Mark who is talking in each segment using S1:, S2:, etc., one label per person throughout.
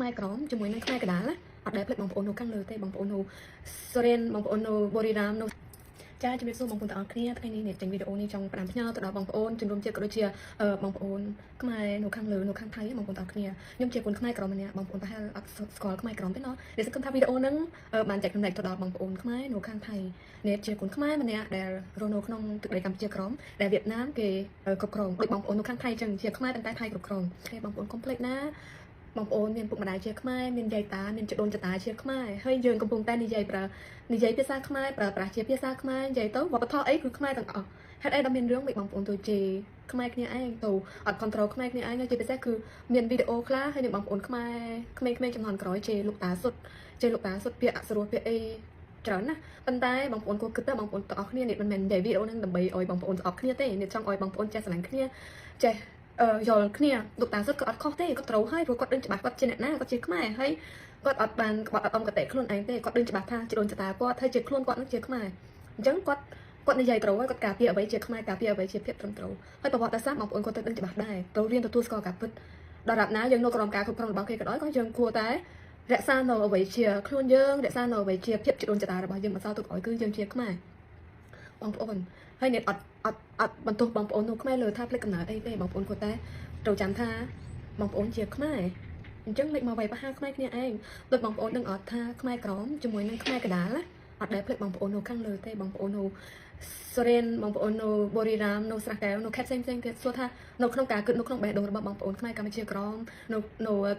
S1: ខ្មែរក្រមជាមួយនឹងខ្មែរកដាលអត់ដែលផ្លេចបងប្អូននៅខាងលើទេបងប្អូននៅសូរ៉េនបងប្អូននៅបូរីរ៉ាមនៅចាជំរាបសួរបងប្អូនទាំងអស់គ្នាថ្ងៃនេះចេញវីដេអូនេះចង់ផ្ដាំផ្ញើទៅដល់បងប្អូនជំនុំជាក៏ដូចជាបងប្អូនខ្មែរនៅខាងលើនៅខាងថៃបងប្អូនទាំងអស់គ្នាខ្ញុំជាកូនខ្មែរក្រមម្នាក់បងប្អូនប្រហែលអត់ស្គាល់ខ្មែរក្រមទេណោះដែលសង្ឃឹមថាវីដេអូហ្នឹងបានចែកចំណែកទៅដល់បងប្អូនខ្មែរនៅខាងថៃនេះជាកូនខ្មែរម្នាក់ដែលរស់នៅក្នុងទឹកដីកម្ពុជាក្រមដែលវៀតណាមគេគ្រប់គ្រងដូចបងប្អូននៅខាងថៃចឹងជាខ្មែរតែថៃគ្រប់គ្រងគេបងប្អូនកុំភ្លេចណាបងប្អូនមានពុកម្ដាយជាខ្មែរមានយាយតាមានជីដូនចតាជាខ្មែរហើយយើងកំពុងតែនិយាយភាសាខ្មែរប្រើប្រាស់ជាភាសាខ្មែរនិយាយទៅវប្បធម៌អីគឺខ្មែរទាំងអស់ហេតុអីដល់មានរឿងមិនបងប្អូនទៅជេរខ្មែរគ្នាឯងទៅអត់ control ខ្មែរគ្នាឯងជាពិសេសគឺមានវីដេអូខ្លះហើយនឹងបងប្អូនខ្មែរក្មេងៗចំនួនក្រោយជេរលោកតាសុទ្ធពាក្យអសរោះពាក្យអីច្រើនណាស់ប៉ុន្តែបងប្អូនគួរគិតទៅបងប្អូនទាំងអស់គ្នានេះមិនមែននិយាយវីដេអូហ្នឹងដើម្បីឲ្យបងប្អូនទាំងអស់គ្នាទេនេះចង់ឲ្យបងប្អូនចេះស្រឡាញ់គ្នាចេះយល់គ្នាលោកតាសុទ្ធក៏អត់ខុសទេគាត់ត្រូវហើយព្រោះគាត់ដឹងច្បាស់គាត់ជាអ្នកណាគាត់ជាខ្មែរហើយគាត់អត់បានក្បត់អត់អំកតេខ្លួនឯងទេគាត់ដឹងច្បាស់ថាជីដូនចតាគាត់ហើយជាខ្លួនគាត់នឹងជាខ្មែរអញ្ចឹងគាត់និយាយត្រូវហើយគាត់ការពារអ្វីជាខ្មែរការពារអ្វីជាភាពត្រឹមត្រូវហើយប្រវត្តិសាស្ត្របងប្អូនគាត់ទៅដឹងច្បាស់ដែរត្រូវរៀនទទួលស្គាល់ការពិតដល់រាប់ណាយើងនៅក្រោមការគ្រប់គ្រងរបស់គេក៏ដោយក៏យើងគួរតែរក្សានៅអ្វីជាខ្លួនយើងរក្សានៅអ្វីជាភាពជីដូនចតារបស់យើងមិនសល់ទុកឲ្យគឺយើងជាខ្មែរបងប្អូនហើយនេះអត់បន្ទោសបងប្អូននៅខ្មែរលើថាផ្លេចកំណើតអីទេបងប្អូនគាត់តែត្រូវចាំថាបងប្អូនជាខ្មែរអញ្ចឹងលេចមកវាយប្រហារខ្មែរគ្នាឯងដូចបងប្អូននឹងអត់ថាខ្មែរក្រមជាមួយនឹងខ្មែរកដាលណាអត់ដែលផ្លេចបងប្អូននៅខាងលើទេបងប្អូននៅសូរ៉េនបងប្អូននៅបូរីរ៉ាមនៅស្រះកែវនៅខេត្តផ្សេងទៀតសួរថានៅក្នុងការគិតនៅក្នុងបេះដូងរបស់បងប្អូនខ្មែរកម្ពុជាក្រមនៅ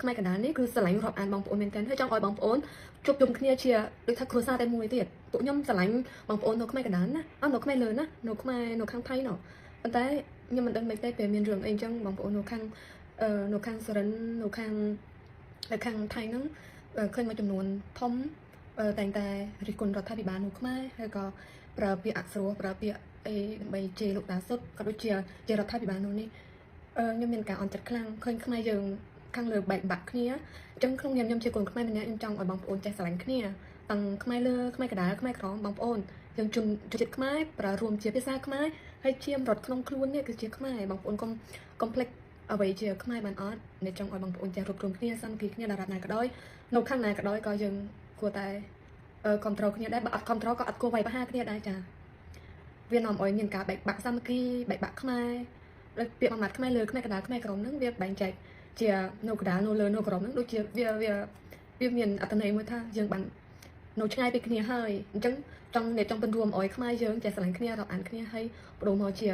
S1: ខ្មែរកណ្ដាលនេះគឺស្រឡាញ់រាប់អានបងប្អូនមែនទែនហើយចង់ឲ្យបងប្អូនជួបជុំគ្នាជាដូចថាគ្រួសារតែមួយទៀតពួកខ្ញុំស្រឡាញ់បងប្អូននៅខ្មែរកណ្ដាលណាអត់នៅខ្មែរលើណានៅខ្មែរនៅខាងថៃណោះប៉ុន្តែខ្ញុំមិនដឹងមិនទេពេលមានរឿងអីអញ្ចឹងបងប្អូននៅខាងសូរ៉េននៅខាងថៃហ្នឹងឃើញមួយចំនួនធំតែងតែរិះគន់រដ្ឋាភិបាលនៅខ្មែរហើយក៏ប្រើពាក្យអសុរប្រើពាក្យអីដើម្បីជេរលោកតាសុទ្ធក៏ដូចជារដ្ឋាភិបាលនោះនេះខ្ញុំមានការអន់ចិត្តខ្លាំងឃើញខ្មែរយើងខាងលើបែកបាក់គ្នាអញ្ចឹងក្នុងខ្ញុំជាកូនខ្មែរម្នាក់ខ្ញុំចង់ឲ្យបងប្អូនចេះស្រឡាញ់គ្នាទាំងខ្មែរលើខ្មែរកណ្ដាលខ្មែរក្រមបងប្អូនយើងជុំចិត្តខ្មែរប្រើរួមជាភាសាខ្មែរហើយជាមរត់ក្នុងខ្លួននេះគឺជាខ្មែរបងប្អូនកុំភ្លេចអ្វីជាខ្មែរបានអត់អ្នកចង់ឲ្យបងប្អូនចេះរួបរวมគ្នាសាមគ្គីគ្នាដល់ណាក៏ដោយនៅខាងណាក៏ដោយក៏យើងគួរតែcontrol គ្នាដែរបើអត់ control ក៏អត់គួរវាយប្រហារគ្នាដែរចាវានាំឲ្យមានការបែកបាក់សាមគ្គីបែកបាក់ខ្មែរដោយពាក្យបំណាត់ខ្មែរលើខ្មែរកណ្ដាលខ្មែរក្រមហ្នឹងវាបែងចែកជានៅកណ្ដាលនៅលើនៅក្រមហ្នឹងដូចជាវាមានអត្ថន័យមួយថាយើងបាននៅឆ្ងាយពីគ្នាហើយអញ្ចឹងចង់បញ្រួមឲ្យខ្មែរយើងចេះស្រឡាញ់គ្នារាប់អានគ្នាហើយបដូរមកជា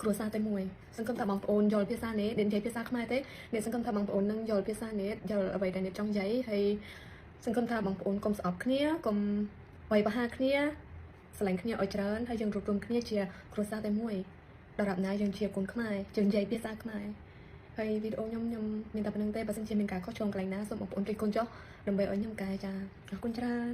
S1: គ្រួសារតែមួយសង្ឃឹមថាបងប្អូនយល់ភាសានេះនិយាយភាសាខ្មែរទេអ្នកសង្ឃឹមថាបងប្អូននឹងយល់ភាសានេះយល់អ្វីដែលអ្នកចង់និយាយហើយសង្ឃឹមថាបងប្អូនកុំស្អប់គ្នាកុំវាយប្រហារគ្នាស្រឡាញ់គ្នាឲ្យច្រើនហើយយើងរួបរวมគ្នាជាគ្រួសារតែមួយដល់រាប់ណាយើងជាកូនខ្មែរយើងនិយាយភាសាខ្មែរហើយវីដេអូខ្ញុំមានតែប៉ុណ្្នឹងទេបើសិនជាមានការខុសឆ្គងកន្លែងណាសូមបងប្អូនជួយគុណចុះដើម្បីឲ្យខ្ញុំកែចាអរគុណច្រើន